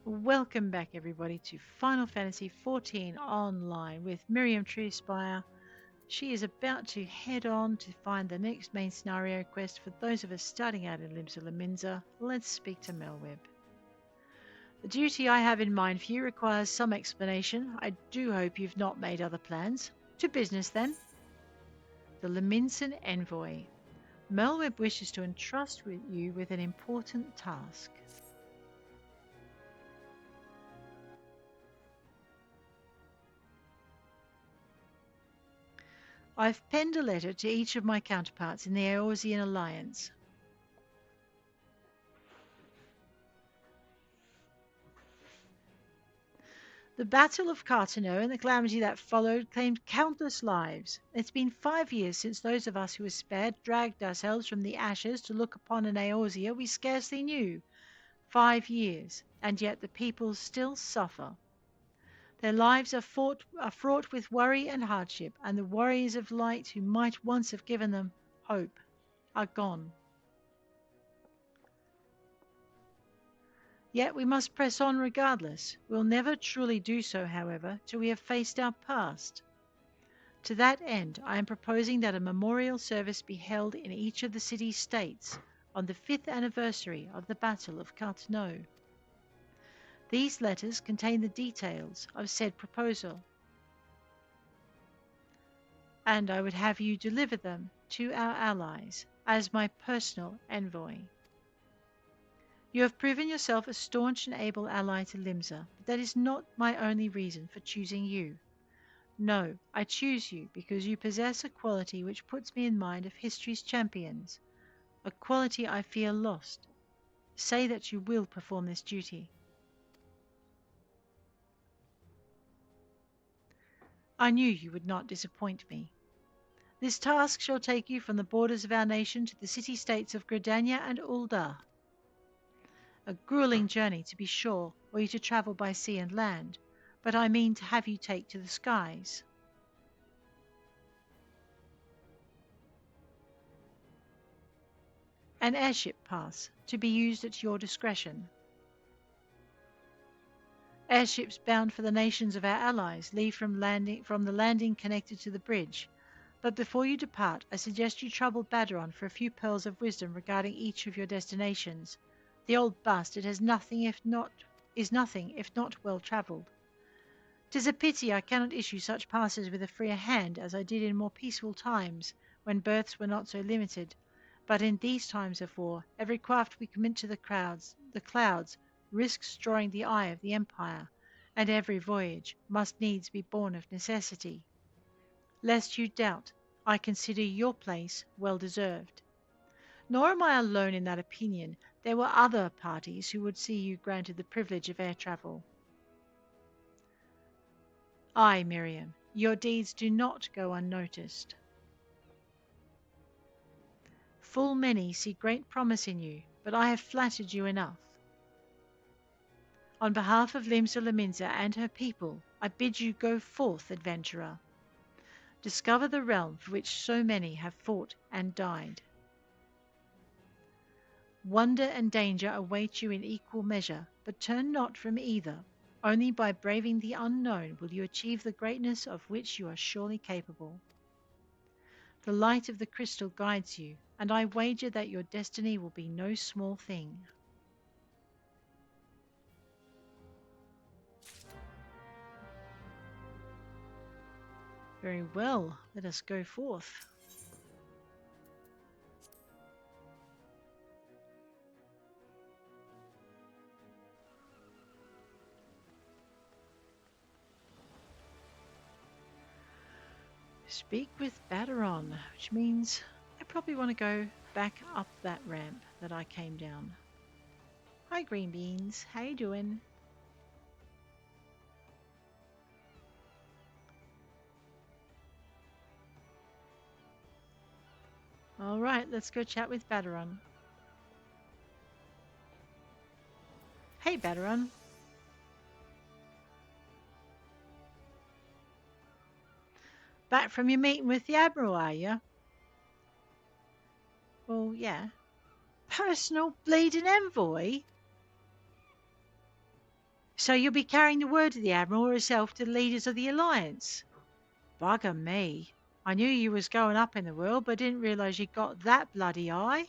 Welcome back, everybody, to Final Fantasy XIV Online with Miriam Treespire. She is about to head on to find the next main scenario quest for those of us starting out in Limsa Lominsa. Let's speak to Melweb. The duty I have in mind for you requires some explanation. I do hope you've not made other plans. To business, then. The Lominsan Envoy. Melweb wishes to entrust you with an important task. I've penned a letter to each of my counterparts in the Eorzean Alliance. The Battle of Cartano and the calamity that followed claimed countless lives. It's been 5 years since those of us who were spared dragged ourselves from the ashes to look upon an Eorzea we scarcely knew. 5 years, and yet the people still suffer. Their lives are fraught with worry and hardship, and the warriors of light who might once have given them hope are gone. Yet we must press on regardless. We'll never truly do so, however, till we have faced our past. To that end, I am proposing that a memorial service be held in each of the city-states on the 5th anniversary of the Battle of Cartano. These letters contain the details of said proposal, and I would have you deliver them to our allies as my personal envoy. You have proven yourself a staunch and able ally to Limsa, but that is not my only reason for choosing you. No, I choose you because you possess a quality which puts me in mind of history's champions, a quality I fear lost. Say that you will perform this duty. I knew you would not disappoint me. This task shall take you from the borders of our nation to the city-states of Gridania and Ul'dah. A grueling journey, to be sure, were you to travel by sea and land, but I mean to have you take to the skies. An airship pass, to be used at your discretion. Airships bound for the nations of our allies leave from the landing connected to the bridge. But before you depart, I suggest you trouble Badaron for a few pearls of wisdom regarding each of your destinations. The old bastard is nothing if not well travelled. 'Tis a pity I cannot issue such passes with a freer hand as I did in more peaceful times, when berths were not so limited. But in these times of war, every craft we commit to the clouds risks drawing the eye of the Empire, and every voyage must needs be born of necessity. Lest you doubt, I consider your place well deserved. Nor am I alone in that opinion. There were other parties who would see you granted the privilege of air travel. Aye, Miriam, your deeds do not go unnoticed. Full many see great promise in you, but I have flattered you enough. On behalf of Limsa Lominsa and her people, I bid you go forth, adventurer. Discover the realm for which so many have fought and died. Wonder and danger await you in equal measure, but turn not from either. Only by braving the unknown will you achieve the greatness of which you are surely capable. The light of the crystal guides you, and I wager that your destiny will be no small thing. Very well, let us go forth. Speak with Badaron, which means I probably want to go back up that ramp that I came down. Hi, Green Beans. How you doing? All right, let's go chat with Badaron. Hey, Badaron. Back from your meeting with the Admiral, are you? Well, yeah. Personal bleeding envoy? So you'll be carrying the word of the Admiral herself to the leaders of the Alliance? Bugger me. I knew you was going up in the world, but didn't realise you got that bloody high.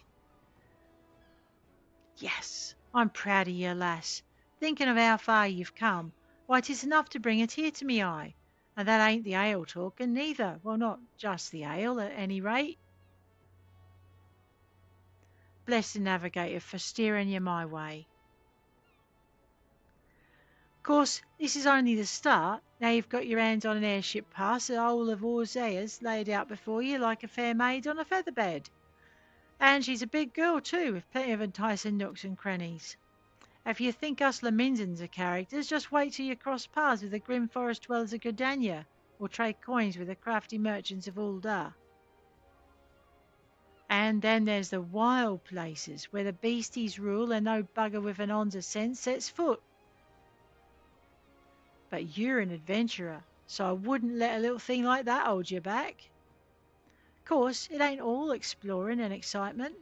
Yes, I'm proud of you, lass. Thinking of how far you've come, why, 'tis enough to bring a tear to me eye. And that ain't the ale talking, neither. Well, not just the ale, at any rate. Bless the navigator for steering you my way. Of course, this is only the start. Now you've got your hands on an airship pass, the whole of Orzea's laid out before you like a fair maid on a feather bed. And she's a big girl too, with plenty of enticing nooks and crannies. If you think us Lominsans are characters, just wait till you cross paths with the grim forest dwellers of Gridania, or trade coins with the crafty merchants of Ul'dah. And then there's the wild places, where the beasties rule and no bugger with an ounce of sense sets foot. But you're an adventurer, so I wouldn't let a little thing like that hold you back. Of course, it ain't all exploring and excitement.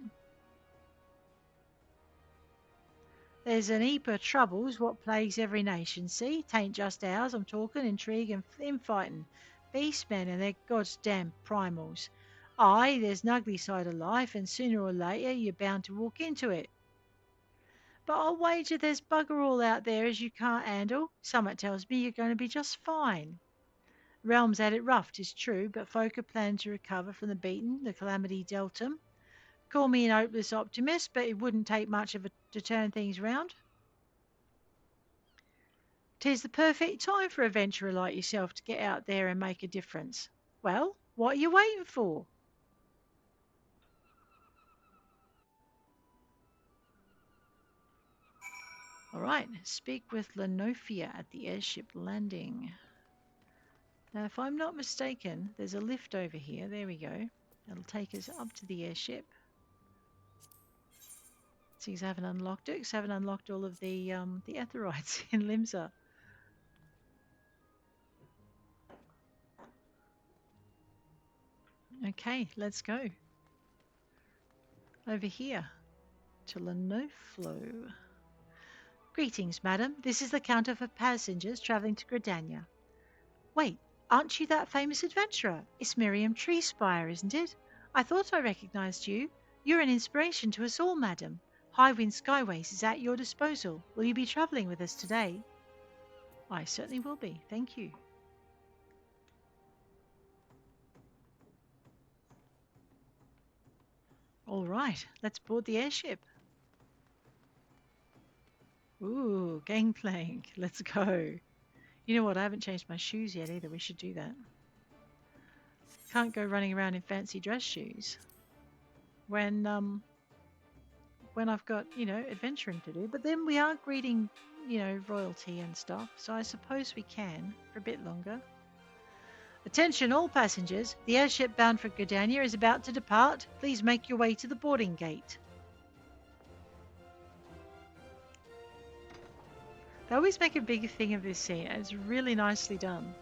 There's an heap of troubles what plagues every nation, see? Tain't just ours, I'm talking intrigue and infighting, beastmen and their goddamn primals. Aye, there's an ugly side of life, and sooner or later you're bound to walk into it. But I'll wager there's bugger all out there as you can't handle. Someone tells me you're going to be just fine. Realm's had it rough, 'tis true, but folk are planning to recover from the beating the calamity dealt 'em. Call me an hopeless optimist, but it wouldn't take much to turn things round. 'Tis the perfect time for a adventurer like yourself to get out there and make a difference. Well, what are you waiting for? All right, speak with Lenofia at the airship landing. Now, if I'm not mistaken, there's a lift over here. There we go. It'll take us up to the airship. Seems I haven't unlocked it, because I haven't unlocked all of the aetherytes in Limsa. Okay, let's go. Over here to Lenoflo. Greetings, madam. This is the counter for passengers travelling to Gridania. Wait, aren't you that famous adventurer? It's Miriam Treespire, isn't it? I thought I recognised you. You're an inspiration to us all, madam. Highwind Skyways is at your disposal. Will you be travelling with us today? I certainly will be, thank you. All right, let's board the airship. Ooh, gangplank, let's go. You know what, I haven't changed my shoes yet either, we should do that. Can't go running around in fancy dress shoes when I've got, adventuring to do. But then we are greeting, royalty and stuff, so I suppose we can for a bit longer. Attention all passengers, the airship bound for Gridania is about to depart. Please make your way to the boarding gate. They always make a big thing of this scene, and it's really nicely done.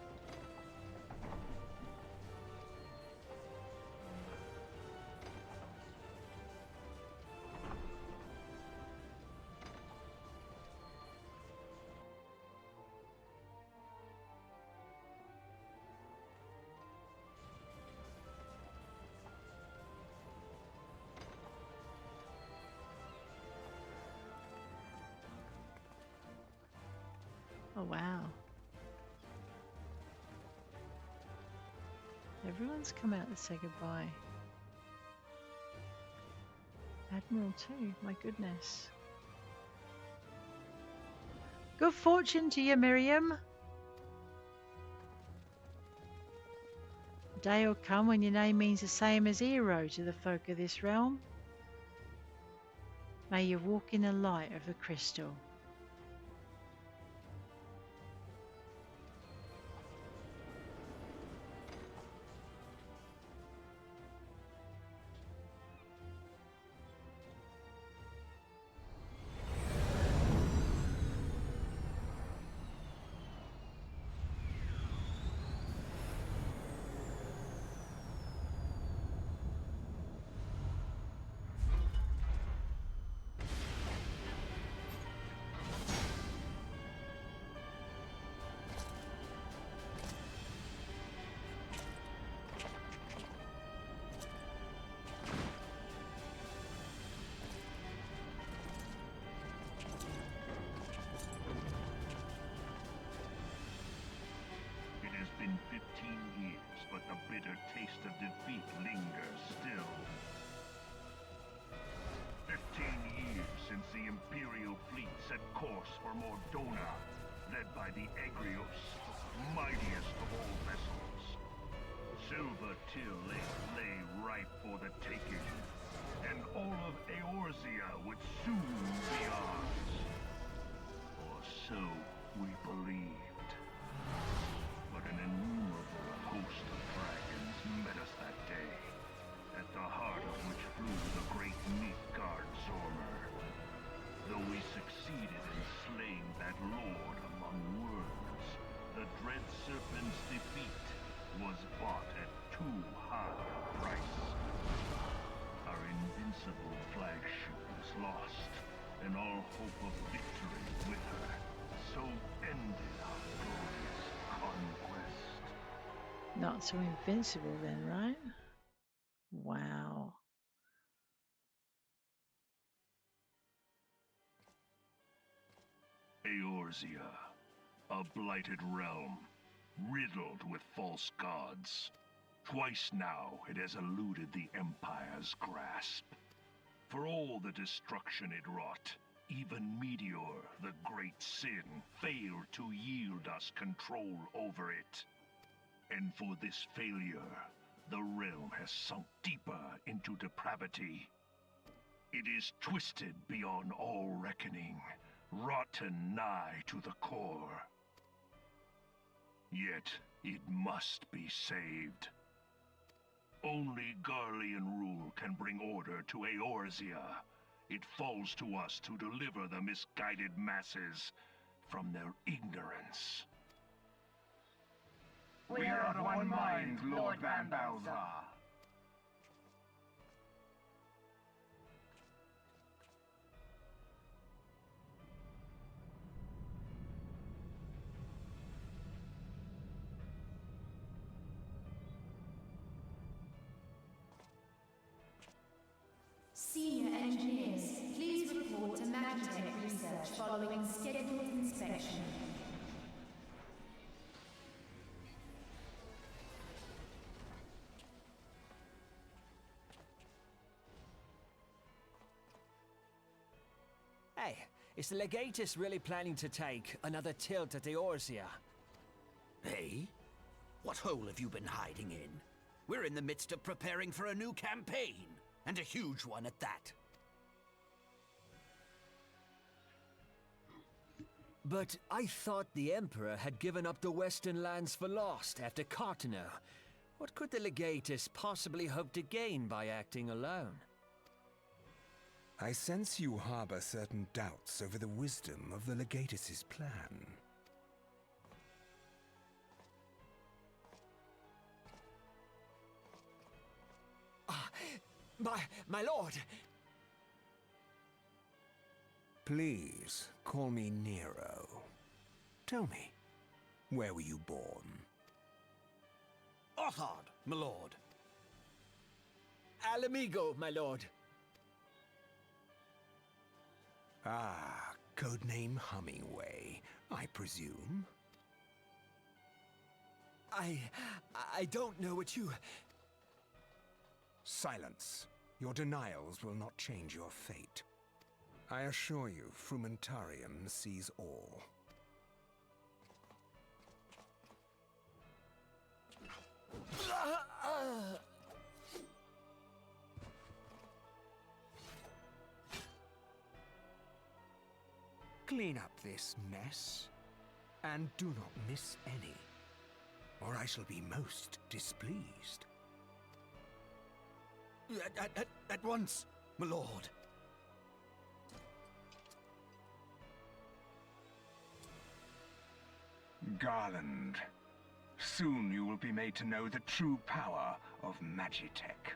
Oh wow. Everyone's come out to say goodbye. Admiral too, my goodness. Good fortune to you, Miriam. A day will come when your name means the same as hero to the folk of this realm. May you walk in the light of the crystal. set course for Mordona, led by the Agrios, mightiest of all vessels. Silver Till lay ripe for the taking, and all of Eorzea would soon be ours. Or so we believed. But an innumerable host of dragons met us that day, at the heart of which flew the great Midgard Zormer. Though we succeeded in slaying that lord among worms, the dread serpent's defeat was bought at too high a price. Our invincible flagship was lost, and all hope of victory with her. So ended our glorious conquest. Not so invincible then, right? Wow. Eorzea, a blighted realm, riddled with false gods. Twice now it has eluded the Empire's grasp. For all the destruction it wrought, even Meteor, the great sin, failed to yield us control over it. And for this failure, the realm has sunk deeper into depravity. It is twisted beyond all reckoning, rotten nigh to the core. Yet it must be saved. Only Garlean rule can bring order to Eorzea. It falls to us to deliver the misguided masses from their ignorance. We are of one mind, Lord Van Balzar. Senior engineers, please report to Magitech research following scheduled inspection. Hey, is the Legatus really planning to take another tilt at Eorzea? Hey? What hole have you been hiding in? We're in the midst of preparing for a new campaign, and a huge one at that. But I thought the Emperor had given up the Western lands for lost after Cartano. What could the Legatus possibly hope to gain by acting alone? I sense you harbor certain doubts over the wisdom of the Legatus's plan. My lord! Please, call me Nero. Tell me, where were you born? Othard, my lord. Alamigo, my lord. Ah, codename Hummingway, I presume? I don't know what you... Silence. Your denials will not change your fate. I assure you, Frumentarium sees all. Clean up this mess, and do not miss any, or I shall be most displeased. At once, my lord. Garland, soon you will be made to know the true power of Magitech.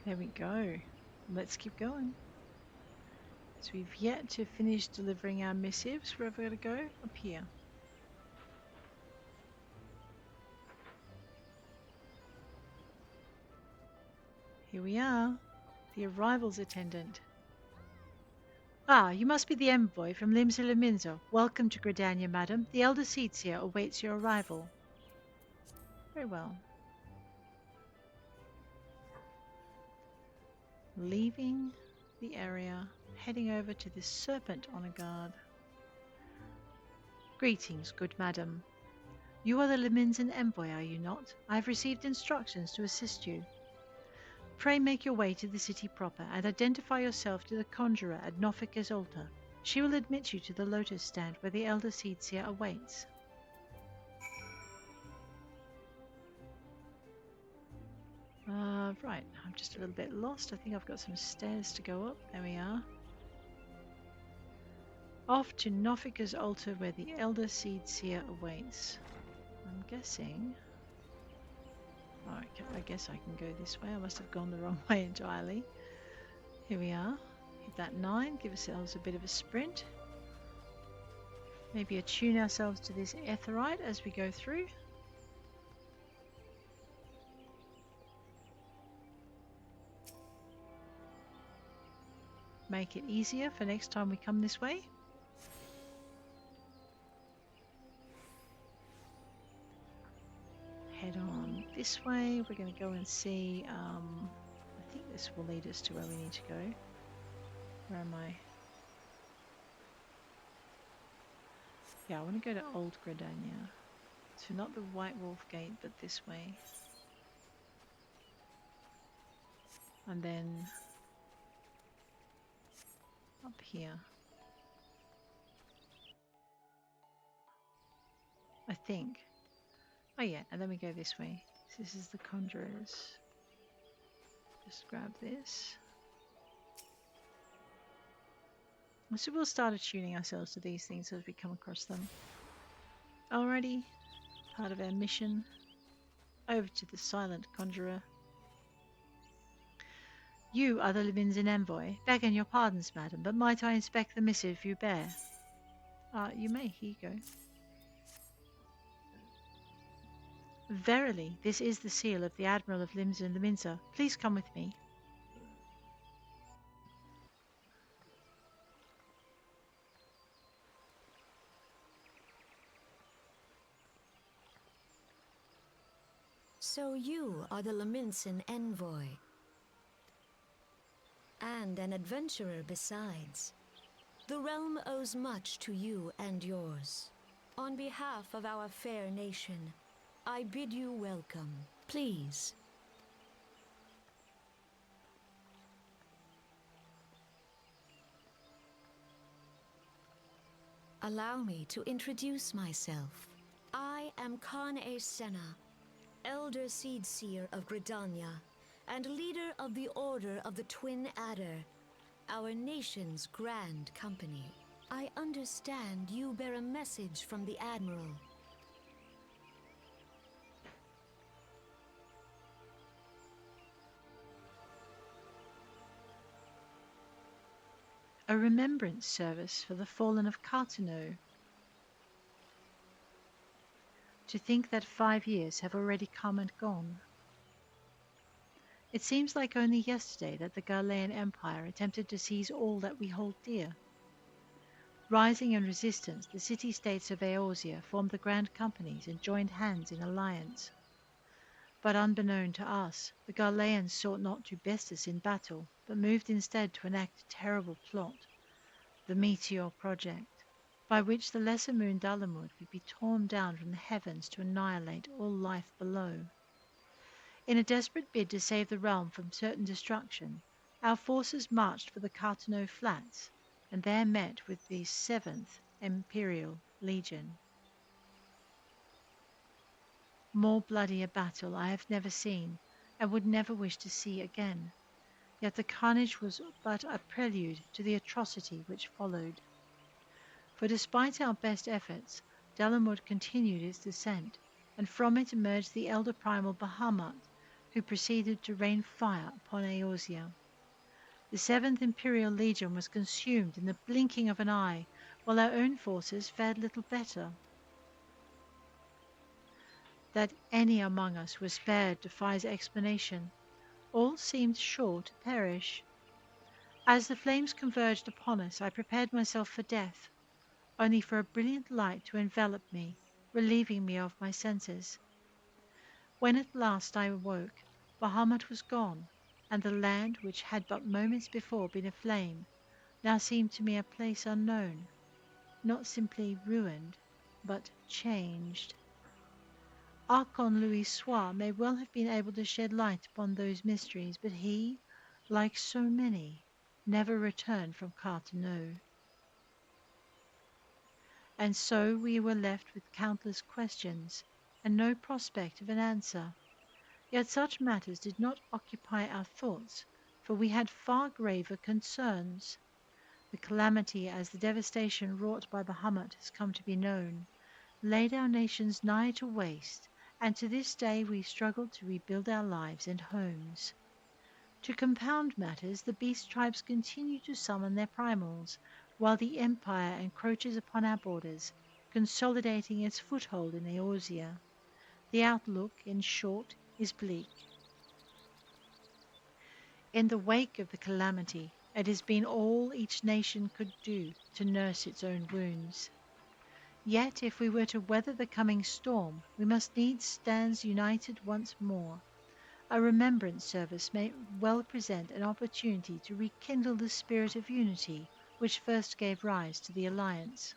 There we go. let's keep going. So we've yet to finish delivering our missives. Where have we got to go? Up here. Here we are, the arrivals attendant. Ah, you must be the envoy from Limsa. Welcome to Gridania, madam. The elder Seedseer awaits your arrival. Very well. Leaving the area, heading over to the Serpent on a guard. Greetings, good madam. You are the Lominsan Envoy, are you not? I have received instructions to assist you. Pray make your way to the city proper and identify yourself to the conjurer at Nofika's altar. She will admit you to the lotus stand where the elder Seedseer awaits. Right, I'm just a little bit lost. I think I've got some stairs to go up. There we are. Off to Nofika's altar where the elder Seedseer awaits. I'm guessing... Oh, I guess I can go this way. I must have gone the wrong way entirely. Here we are. Hit that 9. Give ourselves a bit of a sprint. Maybe attune ourselves to this Aetheryte as we go through. Make it easier for next time we come this way. Head on this way. We're going to go and see, I think this will lead us to where we need to go. Where am I? Yeah, I want to go to Old Gridania. So not the White Wolf Gate, but this way. And then up here. I think. Oh yeah, and then we go this way. This is the Conjurers. Just grab this. So we'll start attuning ourselves to these things as we come across them. Alrighty, part of our mission. Over to the Silent Conjurer. You are the Lominsan Envoy. Begging your pardons, madam, but might I inspect the missive you bear? You may. Here you go. Verily, this is the seal of the Admiral of Lominsa. Please come with me. So you are the Lominsan Envoy. And an adventurer besides. The realm owes much to you and yours. On behalf of our fair nation, I bid you welcome. Please. Allow me to introduce myself. I am Khan-e Senna, Elder Seedseer of Gridania, and leader of the Order of the Twin Adder, our nation's grand company. I understand you bear a message from the Admiral. A remembrance service for the fallen of Cartano. To think that 5 years have already come and gone. It seems like only yesterday that the Galilean Empire attempted to seize all that we hold dear. Rising in resistance, the city-states of Eorzea formed the Grand Companies and joined hands in alliance. But unbeknown to us, the Galileans sought not to best us in battle, but moved instead to enact a terrible plot, the Meteor Project, by which the lesser moon Dalamud would be torn down from the heavens to annihilate all life below. In a desperate bid to save the realm from certain destruction, our forces marched for the Cartano Flats, and there met with the 7th Imperial Legion. More bloody a battle I have never seen, and would never wish to see again. Yet the carnage was but a prelude to the atrocity which followed. For despite our best efforts, Dalamud continued its descent, and from it emerged the elder primal Bahamut, who proceeded to rain fire upon Eorzea. The 7th Imperial Legion was consumed in the blinking of an eye, while our own forces fared little better. That any among us was spared defies explanation. All seemed sure to perish. As the flames converged upon us, I prepared myself for death, only for a brilliant light to envelop me, relieving me of my senses. When at last I awoke, Bahamut was gone, and the land which had but moments before been aflame now seemed to me a place unknown, not simply ruined, but changed. Archon Louis Soir may well have been able to shed light upon those mysteries, but he, like so many, never returned from Carteneau. And so we were left with countless questions, and no prospect of an answer. Yet such matters did not occupy our thoughts, for we had far graver concerns. The calamity, as the devastation wrought by Bahamut has come to be known, laid our nations nigh to waste, and to this day we struggle to rebuild our lives and homes. To compound matters, the beast tribes continue to summon their primals, while the Empire encroaches upon our borders, consolidating its foothold in Eorzea. The outlook, in short, is bleak. In the wake of the calamity, it has been all each nation could do to nurse its own wounds. Yet, if we were to weather the coming storm, we must needs stand united once more. A remembrance service may well present an opportunity to rekindle the spirit of unity which first gave rise to the alliance.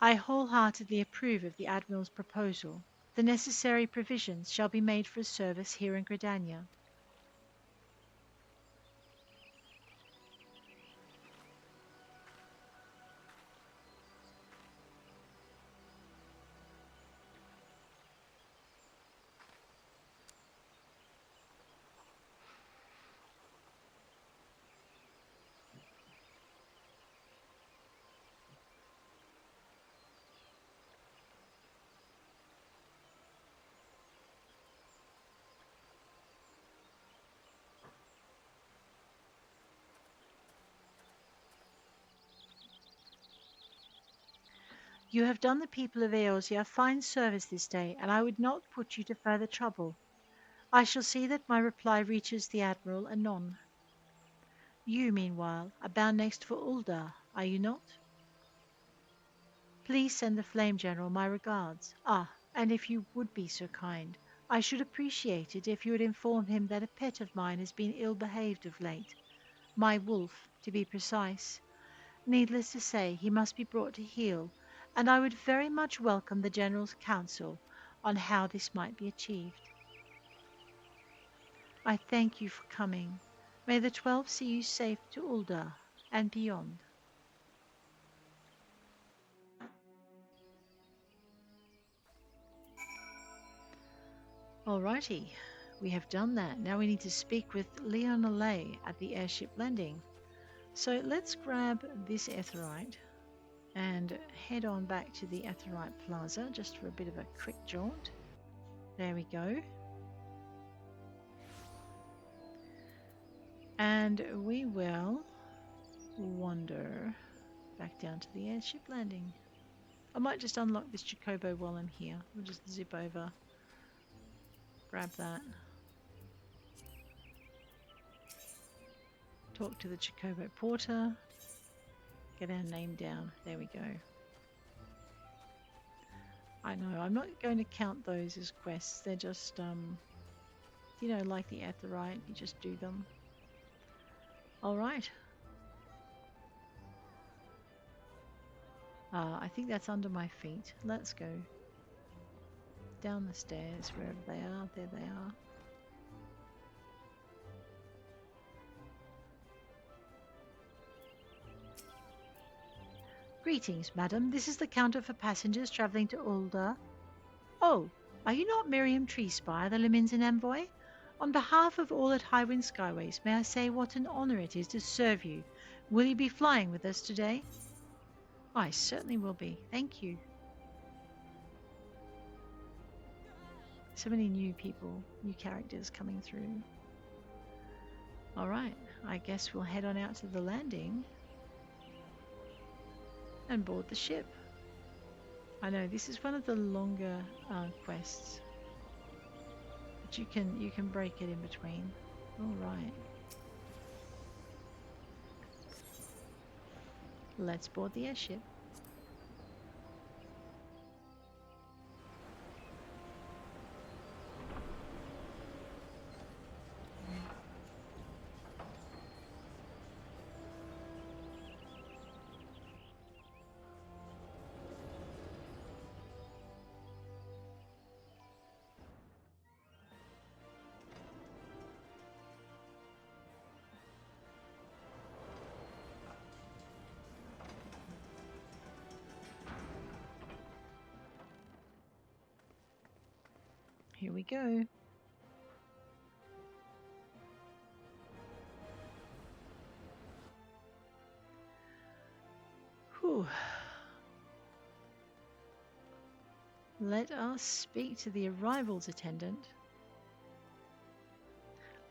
I wholeheartedly approve of the Admiral's proposal. The necessary provisions shall be made for a service here in Gridania. You have done the people of Eorzea a fine service this day, and I would not put you to further trouble. I shall see that my reply reaches the Admiral anon. You, meanwhile, are bound next for Ul'dah, are you not? Please send the Flame General my regards. And if you would be so kind, I should appreciate it if you would inform him that a pet of mine has been ill-behaved of late. My wolf, to be precise. Needless to say, he must be brought to heel, and I would very much welcome the General's counsel on how this might be achieved. I thank you for coming. May the 12 see you safe to Ul'dah and beyond. Alrighty, we have done that. Now we need to speak with Leon Allay at the airship landing. So let's grab this Aetheryte and head on back to the Aetheryte Plaza just for a bit of a quick jaunt. There we go. And we will wander back down to the airship landing. I might just unlock this Chocobo while I'm here. We'll just zip over, grab that, talk to the Chocobo Porter, get our name down. There we go. I know, I'm not going to count those as quests. They're just, you know, like the Aetheryte, you just do them. Alright. I think that's under my feet. Let's go. Down the stairs, wherever they are. There they are. Greetings, madam. This is the counter for passengers travelling to Ul'dah. Oh, are you not Miriam Treespire, the Lominsan Envoy? On behalf of all at Highwind Skyways, may I say what an honour it is to serve you. Will you be flying with us today? I certainly will be. Thank you. So many new people, new characters coming through. Alright, I guess we'll head on out to the landing and board the ship. I know this is one of the longer quests, but you can break it in between. Alright. Let's board the airship. Here we go. Whew. Let us speak to the arrivals attendant.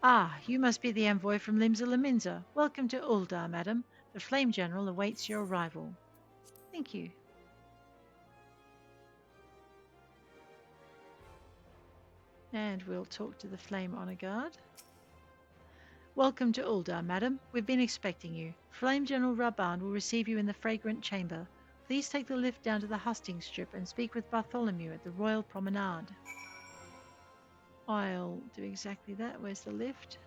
Ah, you must be the envoy from Lominsa. Welcome to Ul'dah, madam. The Flame General awaits your arrival. Thank you. And we'll talk to the Flame Honor Guard. Welcome to Ul'dah, madam. We've been expecting you. Flame General Rabban will receive you in the Fragrant Chamber. Please take the lift down to the hustings strip and speak with Bartholomew at the Royal Promenade. I'll do exactly that. Where's the lift?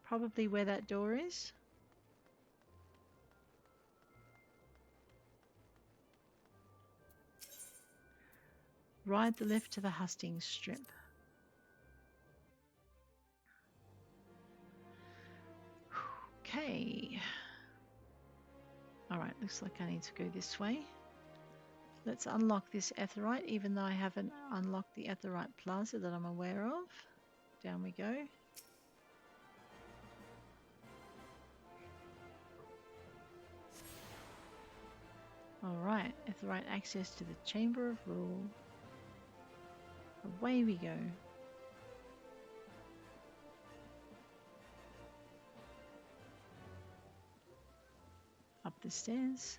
Probably where that door is. Ride the lift to the hustings strip. Okay. Alright, looks like I need to go this way. Let's unlock this Aetheryte, even though I haven't unlocked the Aetheryte Plaza that I'm aware of. Down we go. Alright, Aetheryte access to the Chamber of Rule. Away we go. Up the stairs.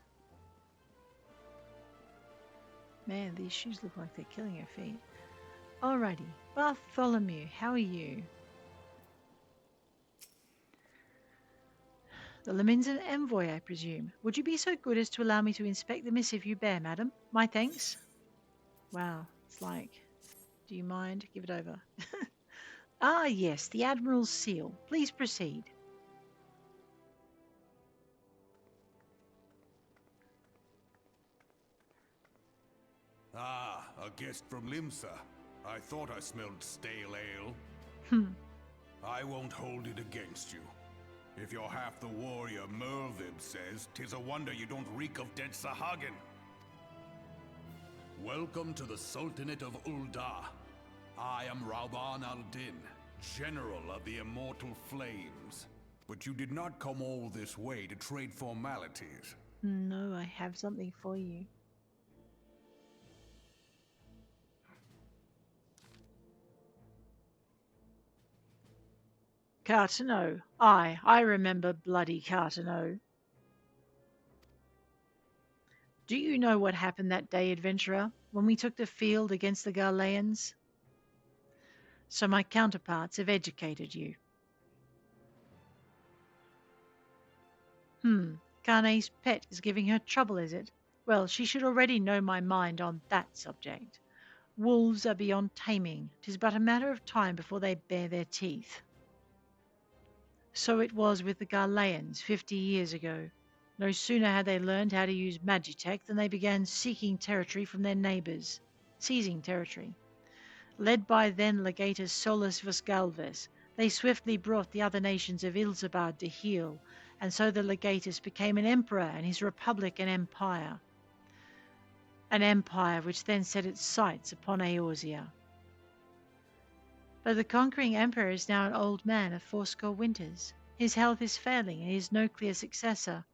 Man, these shoes look like they're killing her feet. Alrighty, Bartholomew, how are you? The Lominsan Envoy, I presume. Would you be so good as to allow me to inspect the missive you bear, madam? My thanks. Wow, it's like, do you mind? Give it over. Ah, yes, the Admiral's seal. Please proceed. Ah, a guest from Limsa. I thought I smelled stale ale. I won't hold it against you. If you're half the warrior Merlvib says, 'tis a wonder you don't reek of dead Sahagin. Welcome to the Sultanate of Ul'dah. I am Rabban al-Din, General of the Immortal Flames. But you did not come all this way to trade formalities. No, I have something for you. Cartano. I remember bloody Cartano. Do you know what happened that day, adventurer, when we took the field against the Garleans? So my counterparts have educated you. Kane's pet is giving her trouble, is it? Well, she should already know my mind on that subject. Wolves are beyond taming. 'Tis but a matter of time before they bare their teeth. So it was with the Garleans 50 years ago. No sooner had they learned how to use Magitech than they began seeking territory from their neighbours, seizing territory. Led by then Legatus Solus Vasgalves, they swiftly brought the other nations of Ilzabad to heel, and so the Legatus became an emperor and his republic an empire. An empire which then set its sights upon Eorzea. But the conquering emperor is now an old man of fourscore winters. His health is failing and he is no clear successor.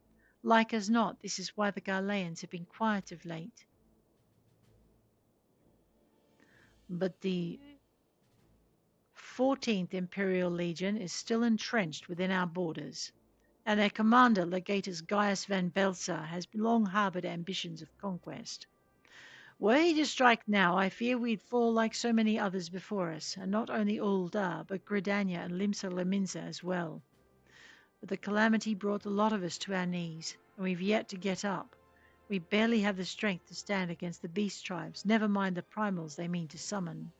Like as not, this is why the Garleans have been quiet of late. But the 14th Imperial Legion is still entrenched within our borders, and their commander, Legatus Gaius van Belsa, has long harboured ambitions of conquest. Were he to strike now, I fear we'd fall like so many others before us, and not only Ul'dah, but Gridania and Limsa Lominsa as well. But the calamity brought a lot of us to our knees, and we've yet to get up. We barely have the strength to stand against the beast tribes, never mind the primals they mean to summon.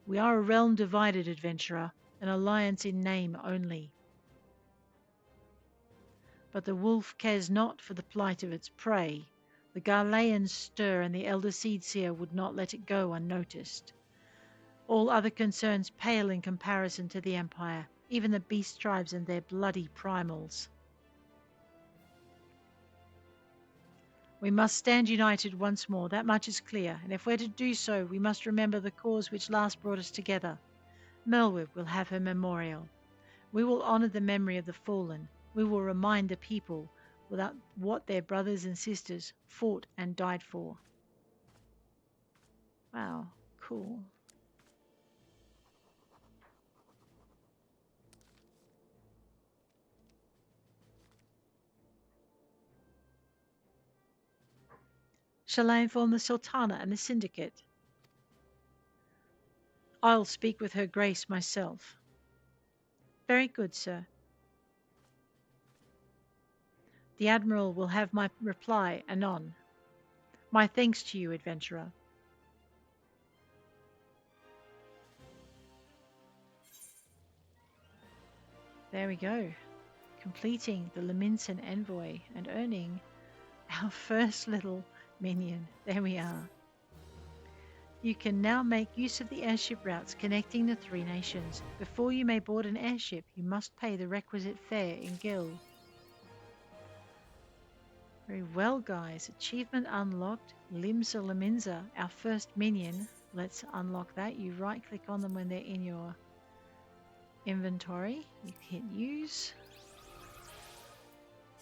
We are a realm divided, adventurer, an alliance in name only. But the wolf cares not for the plight of its prey. The Garleans stir, and the elder Seedseer would not let it go unnoticed. All other concerns pale in comparison to the Empire, even the beast tribes and their bloody primals. We must stand united once more, that much is clear, and if we're to do so, we must remember the cause which last brought us together. Melwib will have her memorial. We will honour the memory of the fallen. We will remind the people without what their brothers and sisters fought and died for. Wow, cool. Shall I inform the Sultana and the Syndicate? I'll speak with her grace myself. Very good, sir. The Admiral will have my reply anon. My thanks to you, adventurer. There we go. Completing the Lominsan Envoy and earning our first little minion. There we are. You can now make use of the airship routes connecting the three nations. Before you may board an airship, you must pay the requisite fare in Gil. Very well, guys. Achievement unlocked. Limsa Lominsa, our first minion. Let's unlock that. You right-click on them when they're in your inventory. You hit use.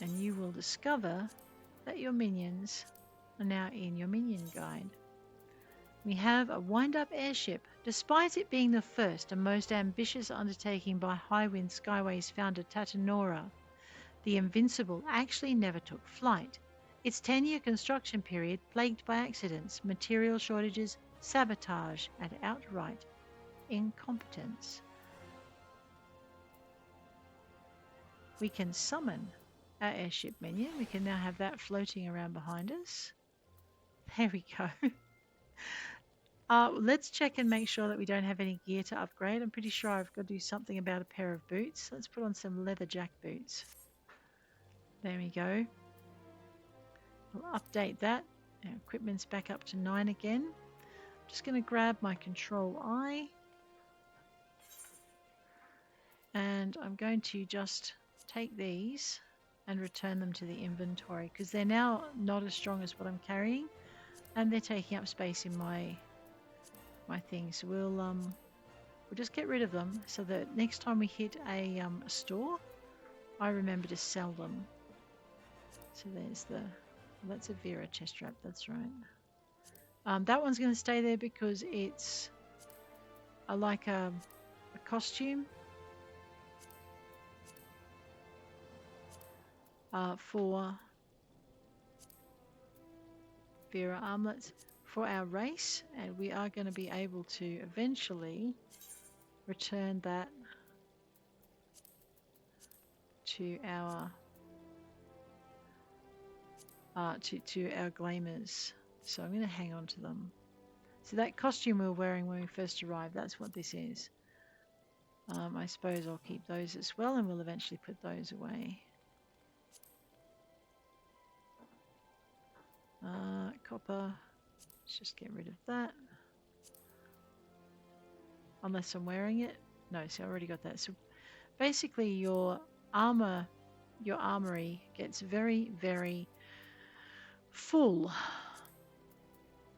And you will discover that your minions are now in your minion guide. We have a wind-up airship. Despite it being the first and most ambitious undertaking by Highwind Skyway's founder Tatanora, the Invincible actually never took flight. Its 10-year construction period plagued by accidents, material shortages, sabotage, and outright incompetence. We can summon our airship minion. We can now have that floating around behind us. There we go. Let's check and make sure that we don't have any gear to upgrade. I'm pretty sure I've got to do something about a pair of boots. Let's put on some leather jack boots. There we go. We'll update that. Our equipment's back up to 9 again. I'm just going to grab my control eye. And I'm going to just take these and return them to the inventory because they're now not as strong as what I'm carrying. And they're taking up space in my thing. So we'll just get rid of them so that next time we hit a store, I remember to sell them. So there's that's a Vera chest strap, that's right. That one's going to stay there because it's like a costume for Vera armlets for our race, and we are going to be able to eventually return that to our to our glamours. So I'm going to hang on to them. So that costume we were wearing when we first arrived, that's what this is. I suppose I'll keep those as well, and we'll eventually put those away. Copper. Let's just get rid of that. Unless I'm wearing it. No, so I already got that. So basically your armory gets very, very full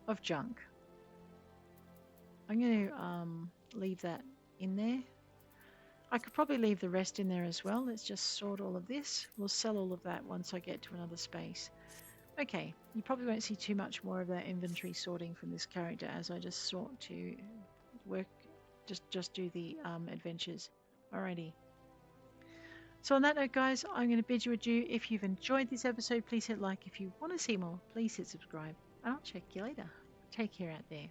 of junk. I'm going to leave that in there. I could probably leave the rest in there as well. Let's just sort all of this. We'll sell all of that once I get to another space. Okay, you probably won't see too much more of that inventory sorting from this character as I just sort to work just do the adventures. Alrighty. So on that note, guys, I'm going to bid you adieu. If you've enjoyed this episode, please hit like. If you want to see more, please hit subscribe. And I'll check you later. Take care out there.